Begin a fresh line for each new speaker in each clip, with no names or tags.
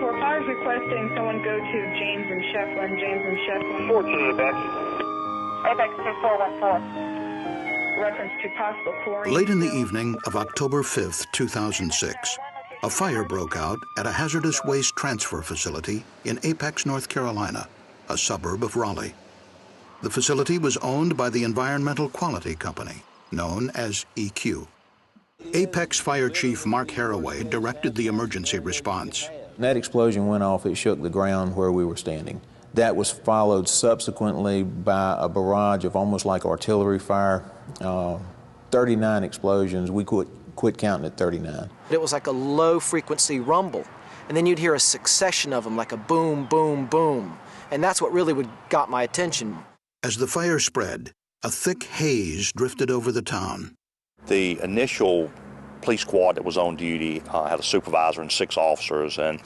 345 is requesting someone go to James and Shefflin. James and Shefflin.
14 Apex.
Apex 2414. Reference to possible chlorine.
Late in the evening of October 5th, 2006, a fire broke out at a hazardous waste transfer facility in Apex, North Carolina, a suburb of Raleigh. The facility was owned by the Environmental Quality Company, known as EQ. Apex Fire Chief Mark Haraway directed the emergency response.
That explosion went off, it shook the ground where we were standing. That was followed subsequently by a barrage of almost like artillery fire. 39 explosions. We quit counting at 39.
It was like a low-frequency rumble, and then you'd hear a succession of them, like a boom, boom, boom. And that's what really got my attention.
As the fire spread, a thick haze drifted over the town.
The initial police squad that was on duty had a supervisor and 6 officers, and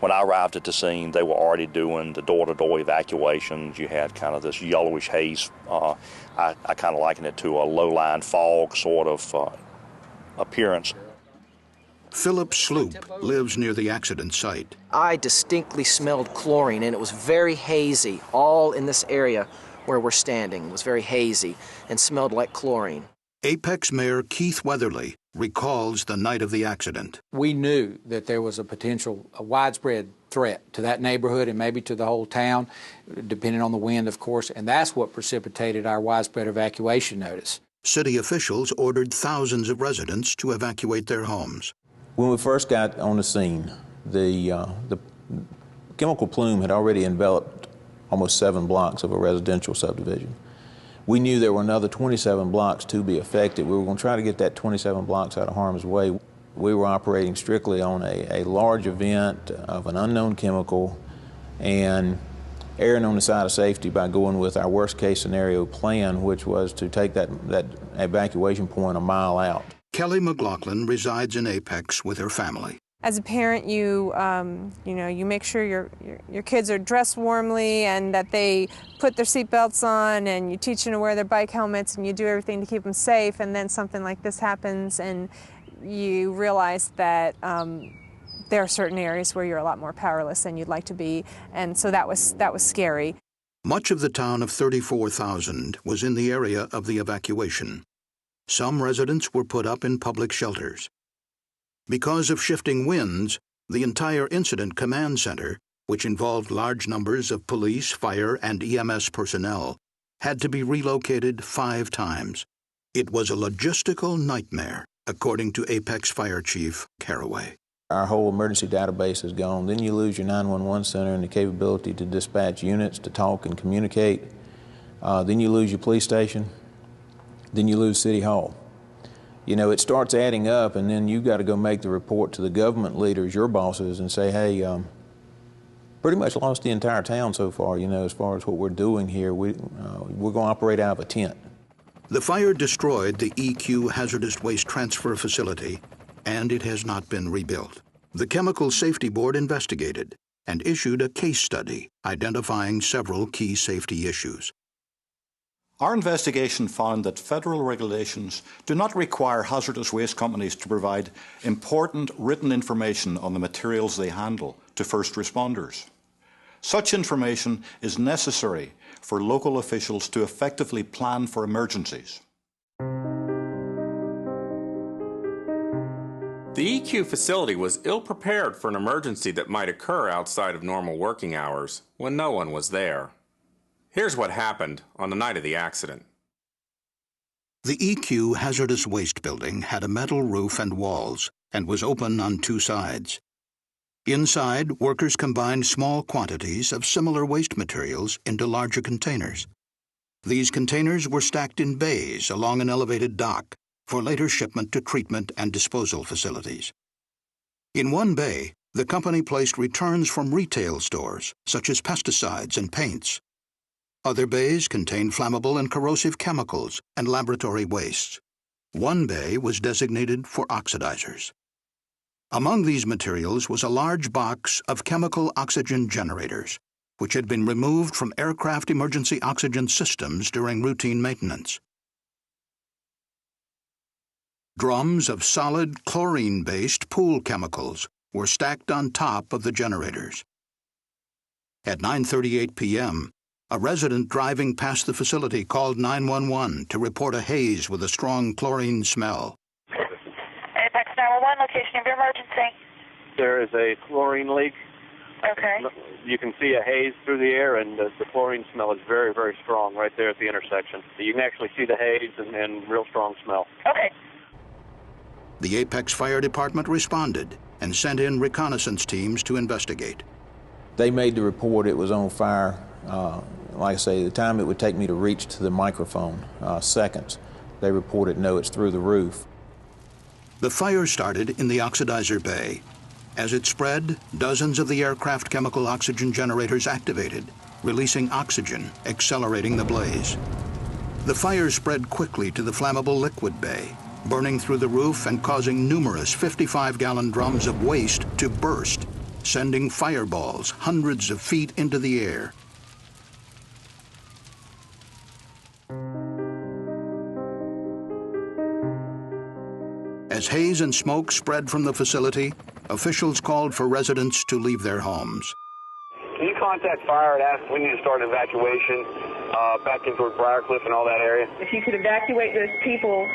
when I arrived at the scene, they were already doing the door-to-door evacuations. You had kind of this yellowish haze. I kind of liken it to a low-lying fog sort of appearance.
Philip Sloop lives near the accident site.
I distinctly smelled chlorine, and it was very hazy. All in this area where we're standing was very hazy and smelled like chlorine.
Apex Mayor Keith Weatherly recalls the night of the accident.
We knew that there was a widespread threat to that neighborhood and maybe to the whole town, depending on the wind, of course, and that's what precipitated our widespread evacuation notice.
City officials ordered thousands of residents to evacuate their homes.
When we first got on the scene, the chemical plume had already enveloped almost 7 blocks of a residential subdivision. We knew there were another 27 blocks to be affected. We were going to try to get that 27 blocks out of harm's way. We were operating strictly on a large event of an unknown chemical and erring on the side of safety by going with our worst case scenario plan, which was to take that evacuation point a mile out.
Kelly McLaughlin resides in Apex with her family.
As a parent, you make sure your kids are dressed warmly and that they put their seatbelts on, and you teach them to wear their bike helmets, and you do everything to keep them safe. And then something like this happens, and you realize that there are certain areas where you're a lot more powerless than you'd like to be, and so that was scary.
Much of the town of 34,000 was in the area of the evacuation. Some residents were put up in public shelters. Because of shifting winds, the entire incident command center, which involved large numbers of police, fire, and EMS personnel, had to be relocated 5 times. It was a logistical nightmare, according to Apex Fire Chief Caraway.
Our whole emergency database is gone. Then you lose your 911 center and the capability to dispatch units, to talk and communicate. Then you lose your police station. Then you lose City Hall. You know, it starts adding up, and then you've got to go make the report to the government leaders, your bosses, and say, hey, pretty much lost the entire town so far, as far as what we're doing here. We're going to operate out of a tent.
The fire destroyed the EQ hazardous waste transfer facility, and it has not been rebuilt. The Chemical Safety Board investigated and issued a case study identifying several key safety issues.
Our investigation found that federal regulations do not require hazardous waste companies to provide important written information on the materials they handle to first responders. Such information is necessary for local officials to effectively plan for emergencies.
The EQ facility was ill-prepared for an emergency that might occur outside of normal working hours when no one was there. Here's what happened on the night of the accident.
The EQ hazardous waste building had a metal roof and walls and was open on 2 sides. Inside, workers combined small quantities of similar waste materials into larger containers. These containers were stacked in bays along an elevated dock for later shipment to treatment and disposal facilities. In one bay, the company placed returns from retail stores, such as pesticides and paints. Other bays contained flammable and corrosive chemicals and laboratory wastes. One bay was designated for oxidizers. Among these materials was a large box of chemical oxygen generators, which had been removed from aircraft emergency oxygen systems during routine maintenance. Drums of solid chlorine-based pool chemicals were stacked on top of the generators. At 9:38 p.m., a resident driving past the facility called 911 to report a haze with a strong chlorine smell.
Apex 911, location of your emergency.
There is a chlorine leak.
Okay.
You can see a haze through the air, and the chlorine smell is very, very strong right there at the intersection. You can actually see the haze and real strong smell.
Okay.
The Apex Fire Department responded and sent in reconnaissance teams to investigate.
They made the report it was on fire. Like I say, the time it would take me to reach to the microphone, seconds. They reported, no, it's through the roof.
The fire started in the oxidizer bay. As it spread, dozens of the aircraft chemical oxygen generators activated, releasing oxygen, accelerating the blaze. The fire spread quickly to the flammable liquid bay, burning through the roof and causing numerous 55-gallon drums of waste to burst, sending fireballs hundreds of feet into the air. As haze and smoke spread from the facility, officials called for residents to leave their homes.
Can you contact fire and ask if we need to start an evacuation back in toward Briarcliff and all that area?
If you could evacuate those people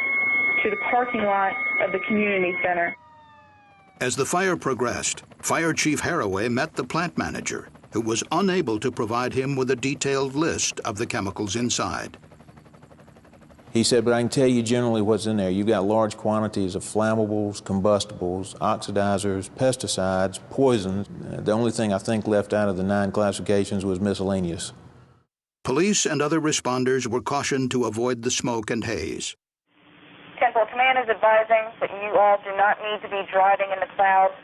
to the parking lot of the community center.
As the fire progressed, Fire Chief Haraway met the plant manager, who was unable to provide him with a detailed list of the chemicals inside.
He said, but I can tell you generally what's in there. You've got large quantities of flammables, combustibles, oxidizers, pesticides, poisons. The only thing I think left out of the 9 classifications was miscellaneous.
Police and other responders were cautioned to avoid the smoke and haze.
10-4 Command is advising that you all do not need to be driving in the clouds.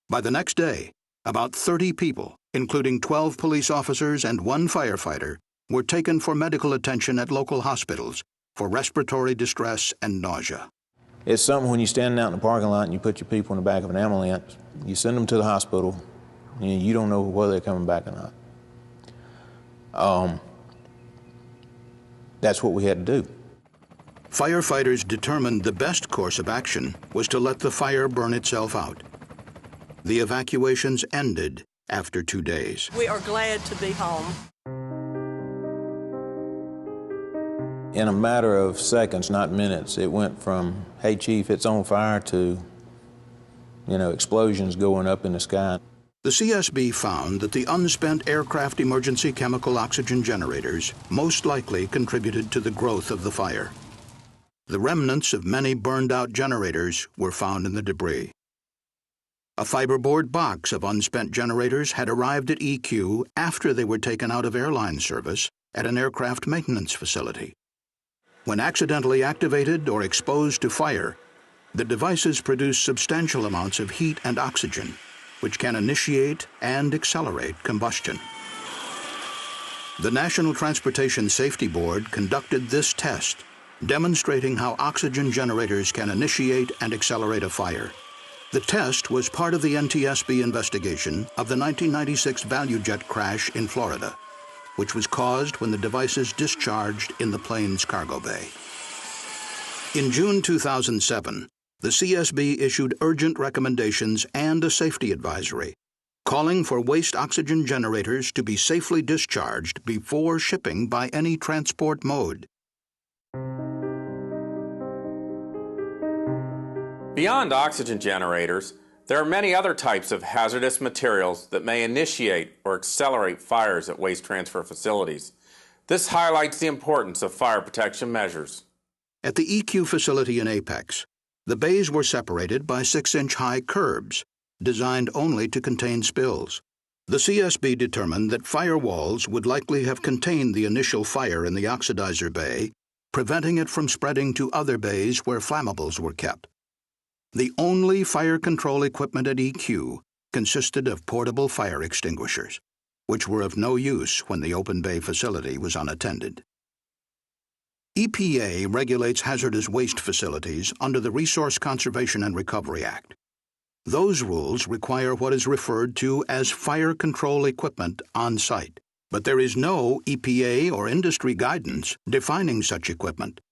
By the next day, about 30 people, including 12 police officers and 1 firefighter, were taken for medical attention at local hospitals for respiratory distress and nausea.
It's something when you're standing out in the parking lot and you put your people in the back of an ambulance, you send them to the hospital, and you don't know whether they're coming back or not. That's what we had to do.
Firefighters determined the best course of action was to let the fire burn itself out. The evacuations ended after 2 days.
We are glad to be home.
In a matter of seconds, not minutes, it went from, hey, Chief, it's on fire, to, explosions going up in the sky.
The CSB found that the unspent aircraft emergency chemical oxygen generators most likely contributed to the growth of the fire. The remnants of many burned-out generators were found in the debris. A fiberboard box of unspent generators had arrived at EQ after they were taken out of airline service at an aircraft maintenance facility. When accidentally activated or exposed to fire, the devices produce substantial amounts of heat and oxygen, which can initiate and accelerate combustion. The National Transportation Safety Board conducted this test, demonstrating how oxygen generators can initiate and accelerate a fire. The test was part of the NTSB investigation of the 1996 ValueJet crash in Florida, which was caused when the devices discharged in the plane's cargo bay. In June 2007, the CSB issued urgent recommendations and a safety advisory, calling for waste oxygen generators to be safely discharged before shipping by any transport mode.
Beyond oxygen generators, there are many other types of hazardous materials that may initiate or accelerate fires at waste transfer facilities. This highlights the importance of fire protection measures.
At the EQ facility in Apex, the bays were separated by 6-inch high curbs, designed only to contain spills. The CSB determined that firewalls would likely have contained the initial fire in the oxidizer bay, preventing it from spreading to other bays where flammables were kept. The only fire control equipment at EQ consisted of portable fire extinguishers, which were of no use when the open bay facility was unattended. EPA regulates hazardous waste facilities under the Resource Conservation and Recovery Act. Those rules require what is referred to as fire control equipment on site, but there is no EPA or industry guidance defining such equipment.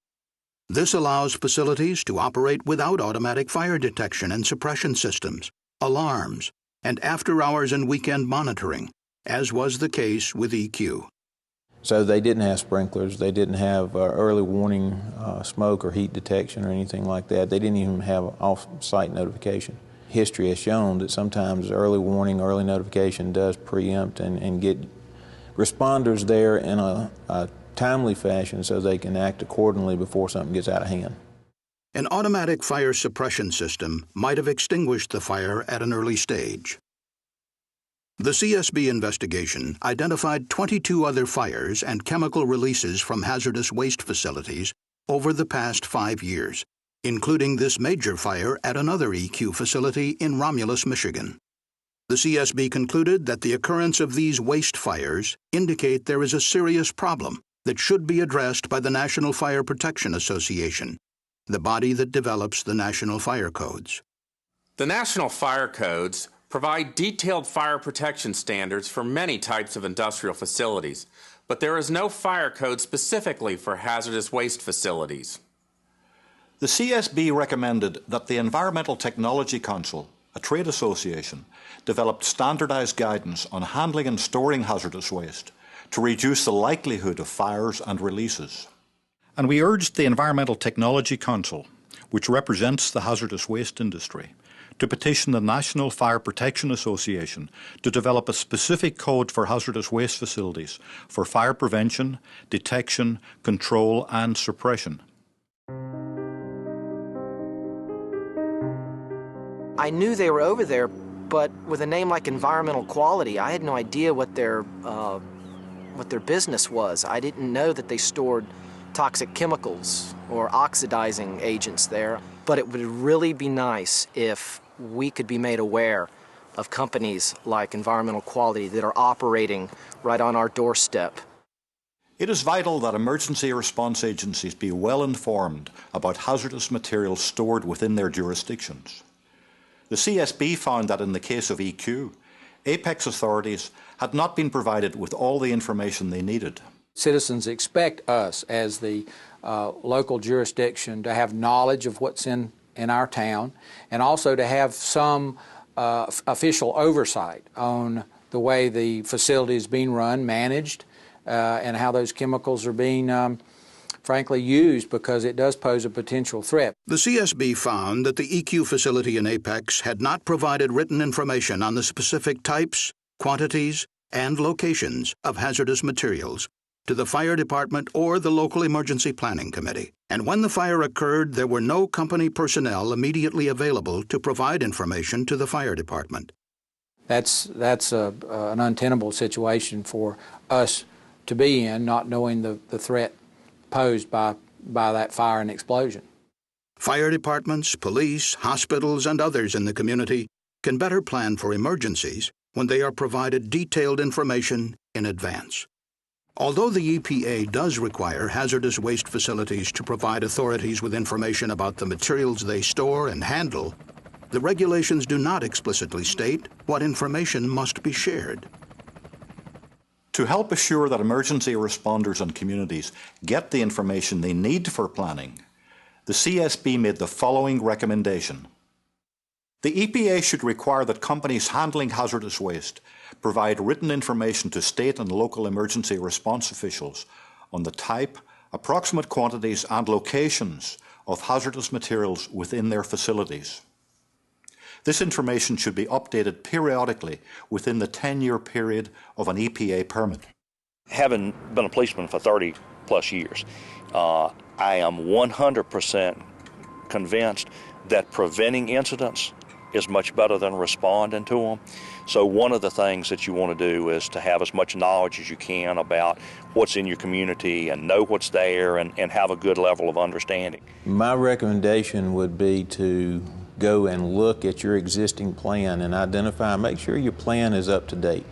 This allows facilities to operate without automatic fire detection and suppression systems, alarms, and after-hours and weekend monitoring, as was the case with EQ.
So they didn't have sprinklers, they didn't have early warning smoke or heat detection or anything like that. They didn't even have off-site notification. History has shown that sometimes early warning, early notification does preempt and get responders there in a timely fashion so they can act accordingly before something gets out of hand.
An automatic fire suppression system might have extinguished the fire at an early stage. The CSB investigation identified 22 other fires and chemical releases from hazardous waste facilities over the past 5 years, including this major fire at another EQ facility in Romulus, Michigan. The CSB concluded that the occurrence of these waste fires indicate there is a serious problem that should be addressed by the National Fire Protection Association, the body that develops the National Fire Codes.
The National Fire Codes provide detailed fire protection standards for many types of industrial facilities, but there is no fire code specifically for hazardous waste facilities.
The CSB recommended that the Environmental Technology Council, a trade association, developed standardized guidance on handling and storing hazardous waste to reduce the likelihood of fires and releases. And we urged the Environmental Technology Council, which represents the hazardous waste industry, to petition the National Fire Protection Association to develop a specific code for hazardous waste facilities for fire prevention, detection, control and suppression.
I knew they were over there, but with a name like Environmental Quality, I had no idea what their business was. I didn't know that they stored toxic chemicals or oxidizing agents there. But it would really be nice if we could be made aware of companies like Environmental Quality that are operating right on our doorstep.
It is vital that emergency response agencies be well informed about hazardous materials stored within their jurisdictions. The CSB found that in the case of EQ, apex authorities had not been provided with all the information they needed.
Citizens expect us as the local jurisdiction to have knowledge of what's in our town and also to have some official oversight on the way the facility is being run, managed, and how those chemicals are being frankly used, because it does pose a potential threat.
The CSB found that the EQ facility in Apex had not provided written information on the specific types, quantities, and locations of hazardous materials to the fire department or the local emergency planning committee. And when the fire occurred, there were no company personnel immediately available to provide information to the fire department.
That's an untenable situation for us to be in, not knowing the threat posed by that fire and explosion.
Fire departments, police, hospitals, and others in the community can better plan for emergencies when they are provided detailed information in advance. Although the EPA does require hazardous waste facilities to provide authorities with information about the materials they store and handle, the regulations do not explicitly state what information must be shared.
To help assure that emergency responders and communities get the information they need for planning, the CSB made the following recommendation. The EPA should require that companies handling hazardous waste provide written information to state and local emergency response officials on the type, approximate quantities and locations of hazardous materials within their facilities. This information should be updated periodically within the 10-year period of an EPA permit.
Having been a policeman for 30 plus years, I am 100% convinced that preventing incidents is much better than responding to them. So one of the things that you want to do is to have as much knowledge as you can about what's in your community and know what's there and have a good level of understanding.
My recommendation would be to go and look at your existing plan and identify, make sure your plan is up to date.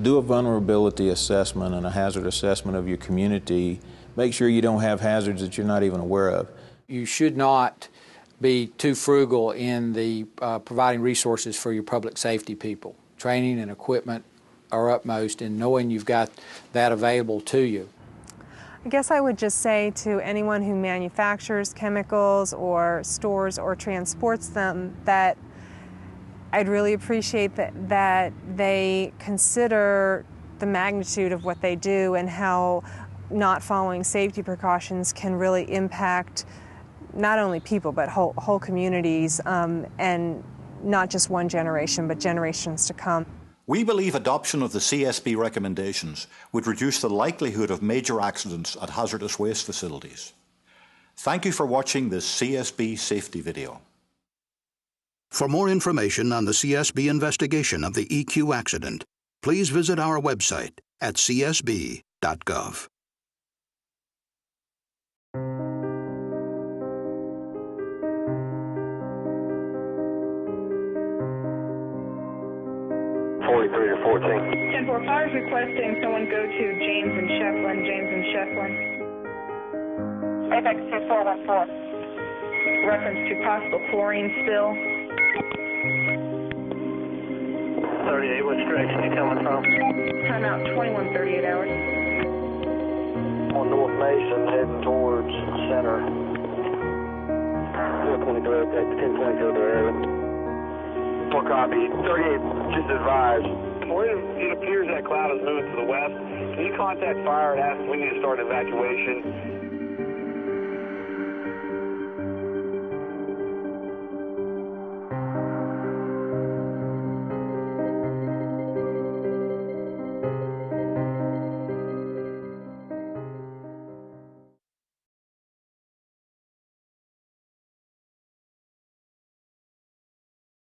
Do a vulnerability assessment and a hazard assessment of your community. Make sure you don't have hazards that you're not even aware of.
You should not be too frugal in the providing resources for your public safety people. Training and equipment are utmost, and knowing you've got that available to you.
I guess I would just say to anyone who manufactures chemicals or stores or transports them that I'd really appreciate that they consider the magnitude of what they do and how not following safety precautions can really impact not only people but whole communities, and not just one generation but generations to come.
We believe adoption of the CSB recommendations would reduce the likelihood of major accidents at hazardous waste facilities. Thank you for watching this CSB safety video.
For more information on the CSB investigation of the EQ accident, please visit our website at csb.gov.
to 14.
10-4, fire is requesting someone go to James and Shefflin. James and Shefflin. Apex 2414. Reference to possible chlorine spill.
38, which direction are you coming from?
Timeout 2138 hours.
On North Mason, heading towards center. 420 direct, 1020 go to 4 copy. 38, just advised. It appears that cloud is moving to the west. Can you contact fire and ask if we need to start evacuation?